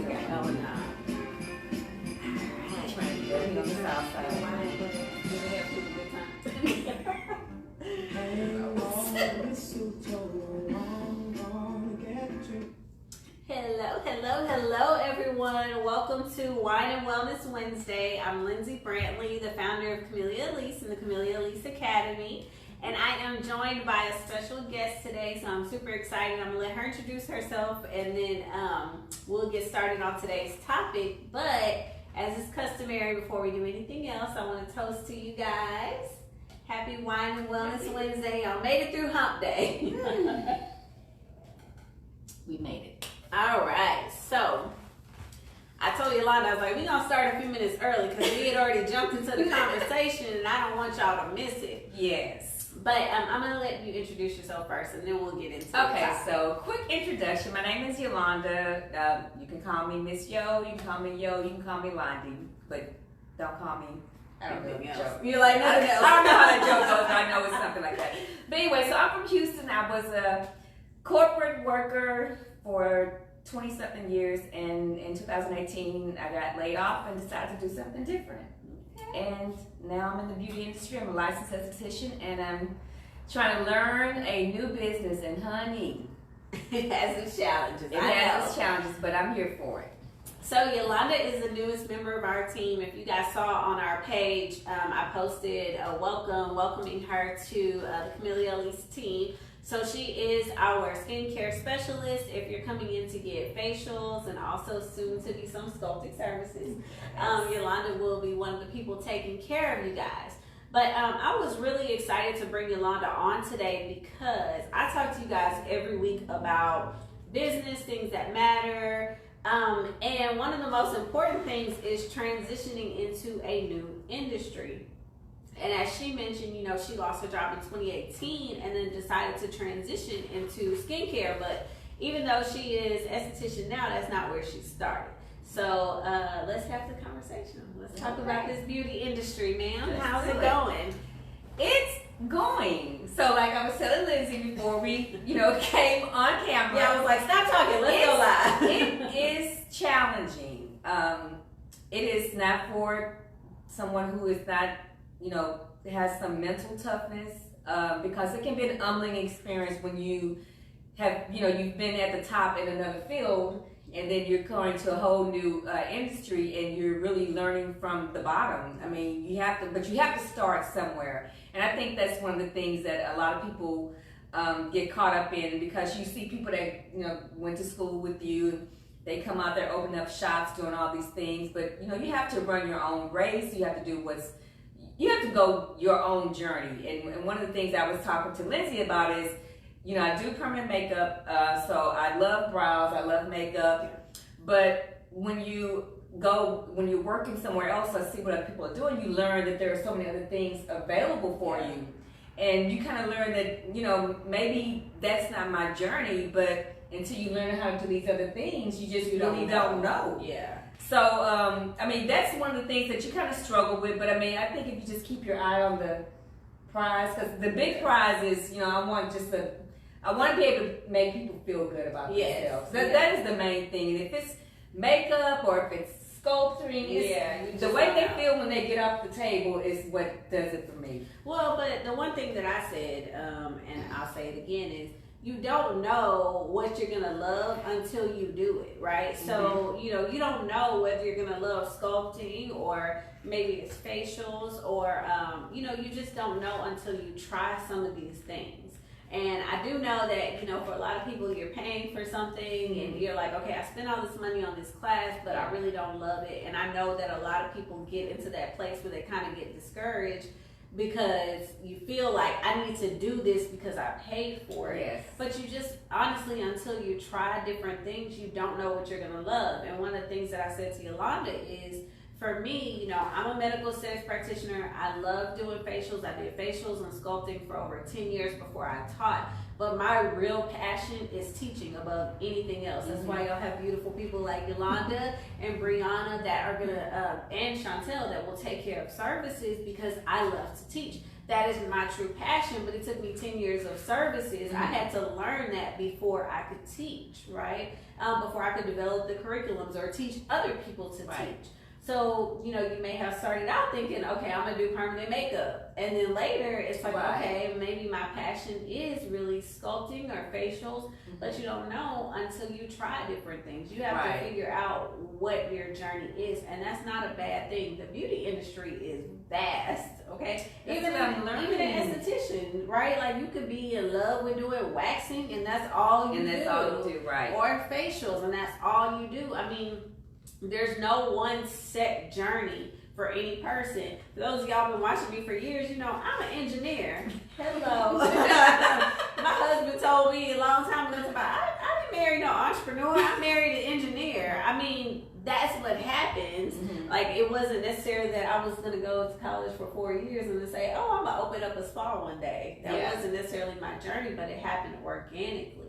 got going on? Trying to get on the south side. Hello everyone. Welcome to Wine and Wellness Wednesday. I'm Lindsay Brantley, the founder of Camellia Alise and the Camellia Alise Academy. And I am joined by a special guest today, so I'm super excited. I'm gonna let her introduce herself and then we'll get started on today's topic. But as is customary, before we do anything else, I want to toast to you guys. Happy Wine and Wellness Wednesday. Y'all made it through Hump Day. We made it. All right, so I told Yolanda, I was like, we're going to start a few minutes early because we had already jumped into the conversation and I don't want y'all to miss it. Yes. But I'm going to let you introduce yourself first and then we'll get into it. Okay, so quick introduction. My name is Yolanda. You can call me Miss Yo, you can call me Yo, you can call me Londi, but don't call me Anything else. joke. You're like, nothing else. I don't know how that joke goes, but I know it's something like that. But anyway, so I'm from Houston. I was a corporate worker for 20-something years, and in 2018 I got laid off and decided to do something different. And now I'm in the beauty industry. I'm a licensed esthetician, and I'm trying to learn a new business. And honey, It has its challenges. it has its challenges, but I'm here for it. So Yolanda is the newest member of our team. If you guys saw on our page, I posted a welcoming her to the Camellia Alise team. So she is our skincare specialist. If you're coming in to get facials and also soon to be some sculpting services, Yolanda will be one of the people taking care of you guys. But I was really excited to bring Yolanda on today because I talk to you guys every week about business, things that matter. And one of the most important things is transitioning into a new industry. And as she mentioned, you know, she lost her job in 2018 and then decided to transition into skincare. But even though she is esthetician now, that's not where she started. So let's have the conversation. Let's talk about this beauty industry, ma'am. How's it going? It's going. So like I was telling Lindsay before we, came on camera. Yeah, I was like, stop talking. Let's go live. It is challenging. It is not for someone who is not, has some mental toughness, because it can be an humbling experience when you have, you've been at the top in another field and then you're going to a whole new industry and you're really learning from the bottom. I mean, you have to start somewhere. And I think that's one of the things that a lot of people get caught up in, because you see people that, went to school with you, they come out there, open up shops, doing all these things, but you have to run your own race. You have to do you have to go your own journey. And one of the things I was talking to Lindsay about is, I do permanent makeup, so I love brows, I love makeup, but when you're working somewhere else, I see what other people are doing, you learn that there are so many other things available for you. And you kind of learn that, maybe that's not my journey, but until you learn how to do these other things, you just really don't know. Yeah. So, that's one of the things that you kind of struggle with, but I think if you just keep your eye on the prize, because the big prize is, I want to be able to make people feel good about themselves. That is the main thing. And if it's makeup or if it's sculpting, the way they feel when they get off the table is what does it for me. Well, but the one thing that I said, and I'll say it again, is you don't know what you're gonna love until you do it, right? Mm-hmm. So, you don't know whether you're gonna love sculpting or maybe it's facials or, you just don't know until you try some of these things. And I do know that, for a lot of people, you're paying for something and you're like, okay, I spent all this money on this class, but I really don't love it. And I know that a lot of people get into that place where they kind of get discouraged because you feel like I need to do this because I paid for it. Yes. But you just, honestly, until you try different things, you don't know what you're going to love. And one of the things that I said to Yolanda is, for me, I'm a medical aesthetics practitioner. I love doing facials. I did facials and sculpting for over 10 years before I taught. But my real passion is teaching above anything else. That's why y'all have beautiful people like Yolanda and Brianna that are and Chantel that will take care of services, because I love to teach. that is my true passion, but it took me 10 years of services. I had to learn that before I could teach, right? Before I could develop the curriculums or teach other people to teach. So, you may have started out thinking, okay, I'm going to do permanent makeup. And then later, it's like, okay, maybe my passion is really sculpting or facials, but you don't know until you try different things. You have to figure out what your journey is, and that's not a bad thing. The beauty industry is vast, okay? Even an esthetician, right? Like, you could be in love with doing waxing, and that's all you do. And that's all you do, right. Or facials, and that's all you do. I mean, there's no one set journey for any person. For those of y'all been watching me for years, I'm an engineer. Hello. My husband told me a long time ago, I didn't marry no entrepreneur. I married an engineer. I mean, that's what happens. Like, it wasn't necessarily that I was going to go to college for 4 years and then say, oh, I'm going to open up a spa one day. That wasn't necessarily my journey, but it happened organically.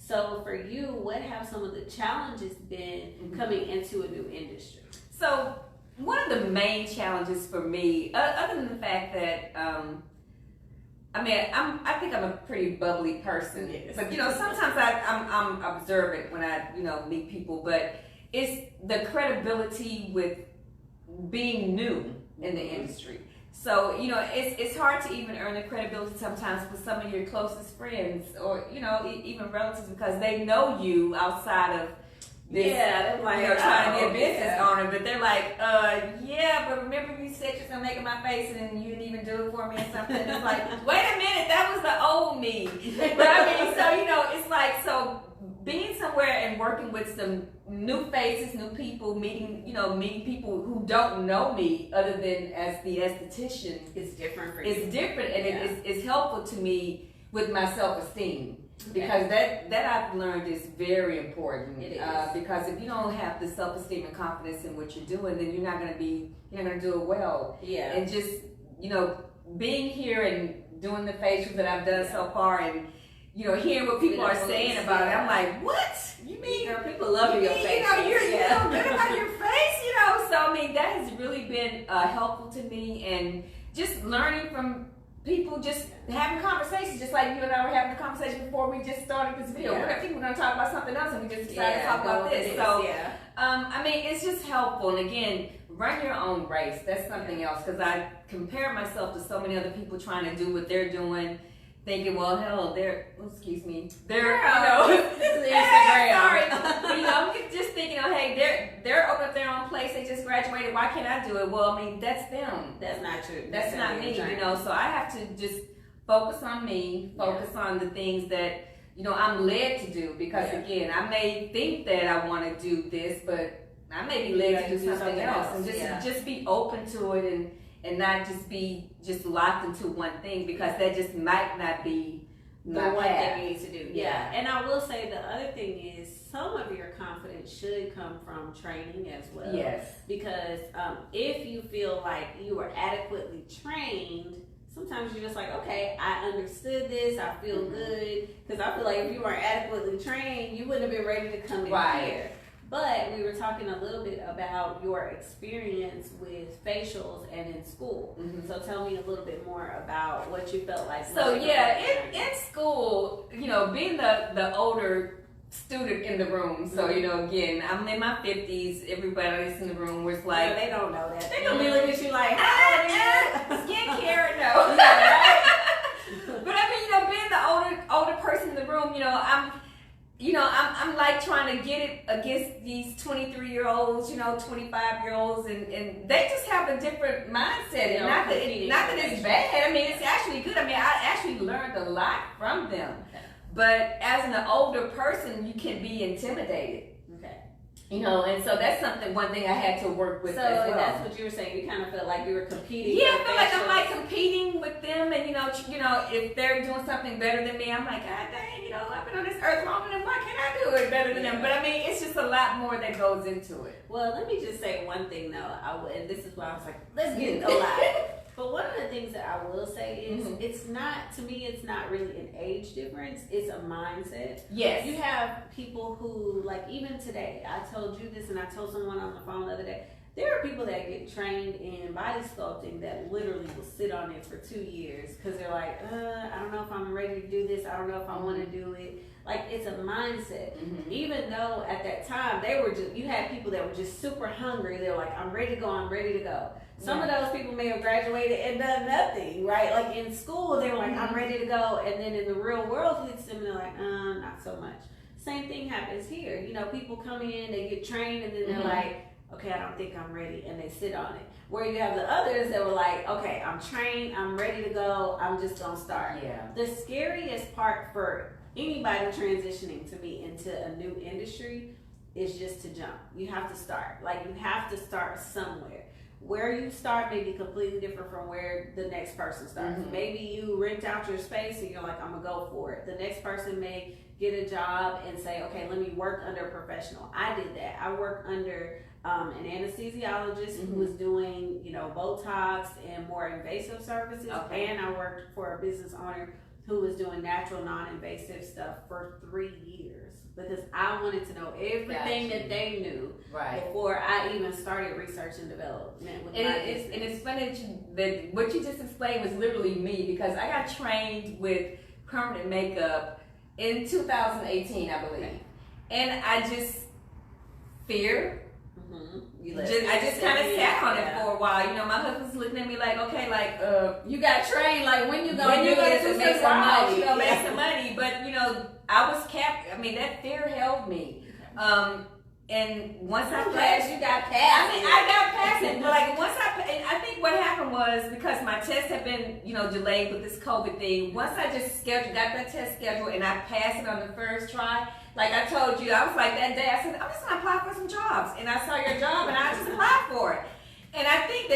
So for you, what have some of the challenges been coming into a new industry? So one of the main challenges for me, other than the fact that, I think I'm a pretty bubbly person, but sometimes I'm observant when I meet people, but it's the credibility with being new in the industry. So, it's hard to even earn the credibility sometimes with some of your closest friends or, even relatives, because they know you outside of this, like, trying to be a business owner, but they're like, but remember you said you're going to make my face and you didn't even do it for me or something. It's like, wait a minute, that was the old me. But so, it's like, so being somewhere and working with some new faces, new people, meeting people who don't know me other than as the esthetician, it's different for you. It's different, and it's helpful to me with my self-esteem. Because that I've learned is very important. It is. Because if you don't have the self-esteem and confidence in what you're doing, then you're not going to do it well. Yeah. And just being here and doing the facials that I've done so far, and hearing what people are saying about it, I'm like, what? You mean? People love your face. You're so good about your face, So I mean, that has really been helpful to me, and just learning from people, just having conversations, just like you and I were having a conversation before we just started this video. I think we're going to talk about something else, and we just decided to talk about this. So, it's just helpful. And again, run your own race. That's something else, because I compare myself to so many other people trying to do what they're doing, thinking, well, hell, they're this is Instagram. Sorry. I'm just thinking, hey, they're opening up their own place. They just graduated. Why can't I do it? Well, I mean, that's them. That's not true. That's not me. So I have to just focus on me. Focus on the things that I'm led to do. Because again, I may think that I want to do this, but I may be led to do something else. And just be open to it, and not just be locked into one thing, because that just might not be the one thing you need to do. Yeah. And I will say the other thing is, some of your confidence should come from training as well. Yes. Because if you feel like you were adequately trained, sometimes you're just like, okay, I understood this, I feel good. Because I feel like if you weren't adequately trained, you wouldn't have been ready to come in here. But we were talking a little bit about your experience with facials and in school. So tell me a little bit more about what you felt like. So in school, being the older student in the room. So, again, I'm in my 50s. Everybody in the room was like... they don't know that. They're going to be looking at you like, skincare, no. But I mean, being the older person in the room, I'm like trying to get it against these 23-year-olds, 25-year-olds, and they just have a different mindset. And not that it's bad. I mean, it's actually good. I mean, I actually learned a lot from them. But as an older person, you can be intimidated. And so that's one thing I had to work with as well. That's what you were saying. You kind of felt like you were competing. Yeah, I feel like I'm like competing with them, and if they're doing something better than me, I'm like, God dang, I've been on this earth longer than, why can't I do it better than them? But I mean, it's just a lot more that goes into it. Well, let me just say one thing though. And this is why I was like, let's get into live. But one of the things that I will say is, it's not really an age difference. It's a mindset. Yes. You have people who, like, even today, I told you this and I told someone on the phone the other day, There are people that get trained in body sculpting that literally will sit on it for 2 years because they're like, I don't know if I'm ready to do this. I don't know if I want to do it. Like, it's a mindset. Even though at that time you had people that were just super hungry. They were like, I'm ready to go. I'm ready to go. Some of those people may have graduated and done nothing, right? Like in school, they were like, I'm ready to go. And then in the real world, it's them, they're like, not so much. Same thing happens here. You know, people come in, they get trained, and then they're like, okay, I don't think I'm ready, and they sit on it. Where you have the others that were like, okay, I'm trained, I'm ready to go, I'm just gonna start. Yeah. The scariest part for anybody transitioning to me into a new industry is just to jump. You have to start. Like, you have to start somewhere. Where you start may be completely different from where the next person starts. Maybe you rent out your space and you're like, I'm gonna go for it. The next person may get a job and say, okay, let me work under a professional. I did that. I worked under an anesthesiologist who was doing, Botox and more invasive services. And I worked for a business owner who was doing natural, non-invasive stuff for 3 years because I wanted to know everything that they knew before I even started research and development with my business. And it's funny that what you just explained was literally me because I got trained with permanent makeup in 2018, I believe. And I just fear. I just kind of sat on it for a while. My husband's looking at me like, okay, like, you got trained. Like, when you gonna make some money? Make some money. But I was capped. I mean, that fear held me. And once I passed, you got past. I mean, I got past it. But like once I think what happened was because my tests had been, delayed with this COVID thing. Once I just got that test scheduled and I passed it on the first try. Like I told you, I was like that day. I said, I'm just gonna apply for some jobs, and I saw your job, and I just applied for it. And I think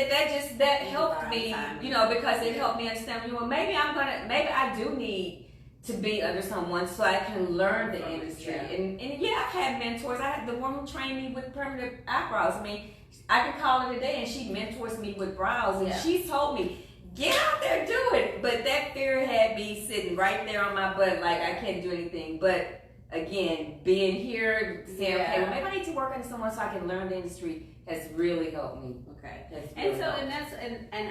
that helped me, because it helped me understand. Maybe I do need to be under someone so I can learn the industry. And I've had mentors. I had the woman who trained me with permanent eyebrows. I mean, I could call her today, and she mentors me with brows, and she told me, get out there, do it. But that fear had me sitting right there on my butt, like I can't do anything. But again, being here, saying, okay, well, maybe I need to work under someone so I can learn the industry has really helped me. Okay. And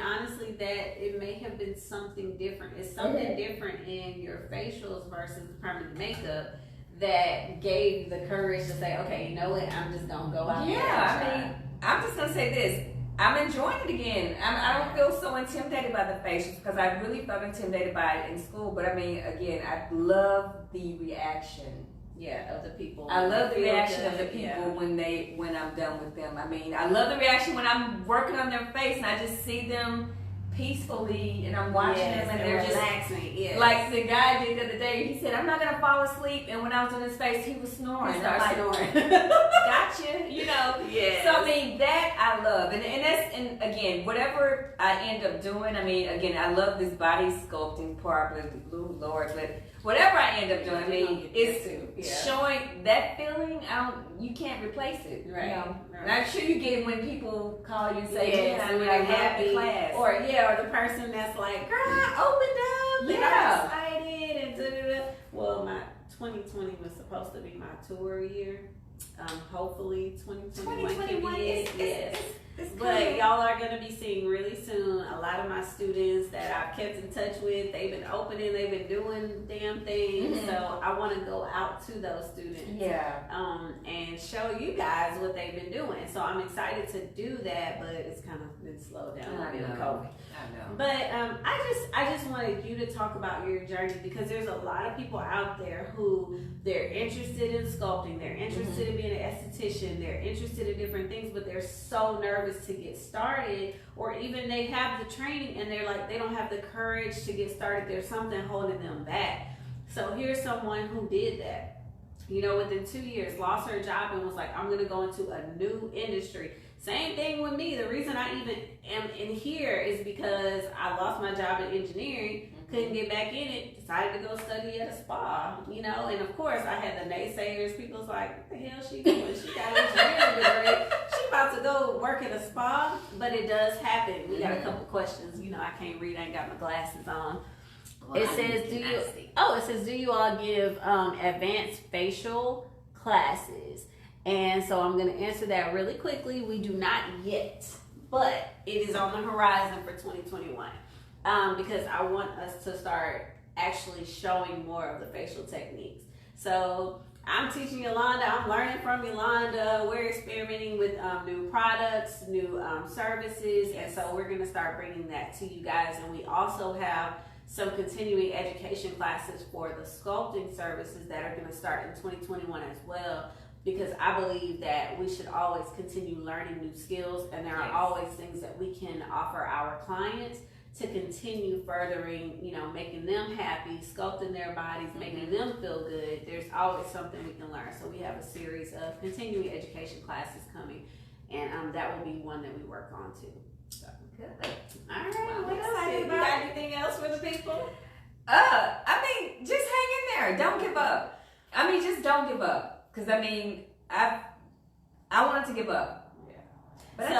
honestly, that it may have been something different. It's something different in your facials versus the permanent makeup that gave you the courage to say, okay, you know what, I'm just gonna go out there. I mean, I'm just gonna say this. I'm enjoying it again. I don't feel so intimidated by the facials because I really felt intimidated by it in school. But I mean, again, I love the reaction. Of the people. I love the reaction of the people when I'm done with them. I mean, I love the reaction when I'm working on their face and I just see them peacefully and I'm watching them and they're just relaxing. Like the guy did the other day, he said, I'm not gonna fall asleep, and when I was on his face, he was snoring. He started snoring. Gotcha, So I mean that I love, and again, whatever I end up doing, I mean, again, I love this body sculpting part, but Lord, but whatever I end up doing, I mean, it's showing that feeling. You can't replace it. Right. And I'm sure you get it when people call you and say, I'm happy class. Or the person that's like, girl, I opened up and I'm excited and da-da-da. Well, my 2020 was supposed to be my tour year. Hopefully 2021 can be it. Yes. But y'all are going to be seeing really soon a lot of my students that I've kept in touch with. They've been opening, they've been doing damn things. So I want to go out to those students and show you guys what they've been doing. So I'm excited to do that, but it's kind of been slowed down by COVID. I know. But I just wanted you to talk about your journey because there's a lot of people out there who they're interested in sculpting, they're interested in being an esthetician, they're interested in different things, but they're so nervous to get started, or even they have the training and they're like, they don't have the courage to get started. There's something holding them back. So here's someone who did that. Within 2 years, lost her job and was like, I'm going to go into a new industry. Same thing with me. The reason I even am in here is because I lost my job in engineering, couldn't get back in it, decided to go study at a spa, and of course I had the naysayers. People was like, what the hell she doing? She got an engineering degree. She about to go work at a spa, but it does happen. We got a couple questions. I can't read, I ain't got my glasses on. Well, it says, do you all give advanced facial classes? And so I'm going to answer that really quickly. We do not yet, but it is on the horizon for 2021 because I want us to start actually showing more of the facial techniques. So I'm teaching Yolanda, I'm learning from Yolanda. We're experimenting with new products, new services, and so we're going to start bringing that to you guys. And we also have some continuing education classes for the sculpting services that are going to start in 2021 as well, because I believe that we should always continue learning new skills, and there are always things that we can offer our clients to continue furthering, you know, making them happy, sculpting their bodies, making them feel good. There's always something we can learn. So we have a series of continuing education classes coming, and that will be one that we work on too. So Good. all right, what else? You got anything else for the people? I mean, just hang in there. Don't give up. I mean, just don't give up. Because I mean, I wanted to give up. But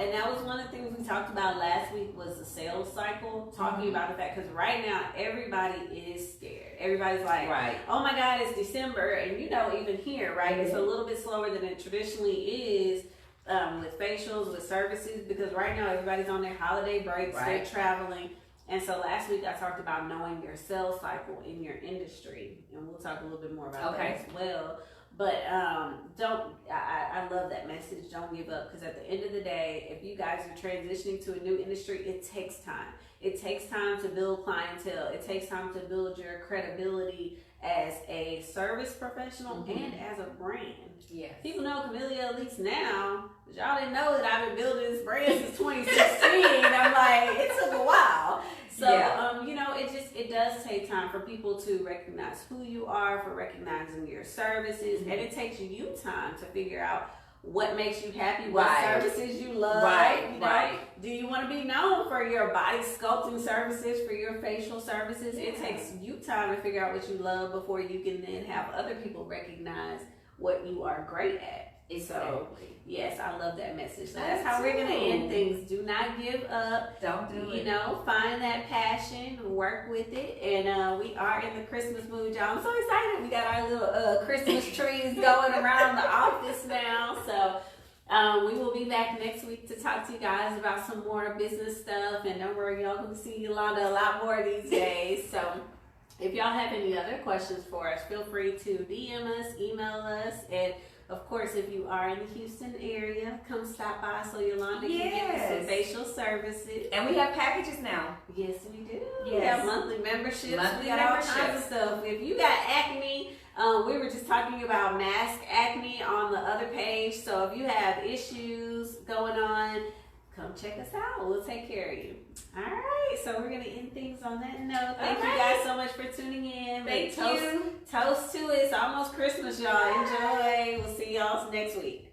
and that was one of the things we talked about last week was the sales cycle, talking about the fact, because right now everybody is scared. Everybody's like, oh my God, it's December. And you know, even here, right, it's a little bit slower than it traditionally is with facials, with services, because right now everybody's on their holiday breaks, they're traveling. And so last week I talked about knowing your sales cycle in your industry, and we'll talk a little bit more about that as well. But I love that message. Don't give up, because at the end of the day, if you guys are transitioning to a new industry, it takes time. It takes time to build clientele. It takes time to build your credibility as a service professional and as a brand. Yes. People know Camellia Alise now, but y'all didn't know that I've been building this brand since 2016. I'm like, it took a while. So, you know, it does take time for people to recognize who you are, for recognizing your services, and it takes you time to figure out what makes you happy, what services you love. You know, do you want to be known for your body sculpting services, for your facial services? It takes you time to figure out what you love before you can then have other people recognize what you are great at. So, yes, I love that message. So that's how we're going to end things. Do not give up. Don't do it. You know, find that passion, work with it. And we are in the Christmas mood, y'all. I'm so excited. We got our little Christmas trees going around the office now. So we will be back next week to talk to you guys about some more business stuff. And don't worry, y'all going to see Yolanda a lot more these days. So if y'all have any other questions for us, feel free to DM us, email us, and of course, if you are in the Houston area, come stop by so Yolanda can give you some facial services. And we have packages now. Yes, we do. Yes. We have monthly memberships. We got all kinds of stuff. If you got acne, we were just talking about mask acne on the other page. So if you have issues going on, come check us out. We'll take care of you. All right. So we're going to end things on that note. Thank you guys so much for tuning in. Thank you. Toast to it. It's almost Christmas, y'all. Enjoy. We'll see y'all next week.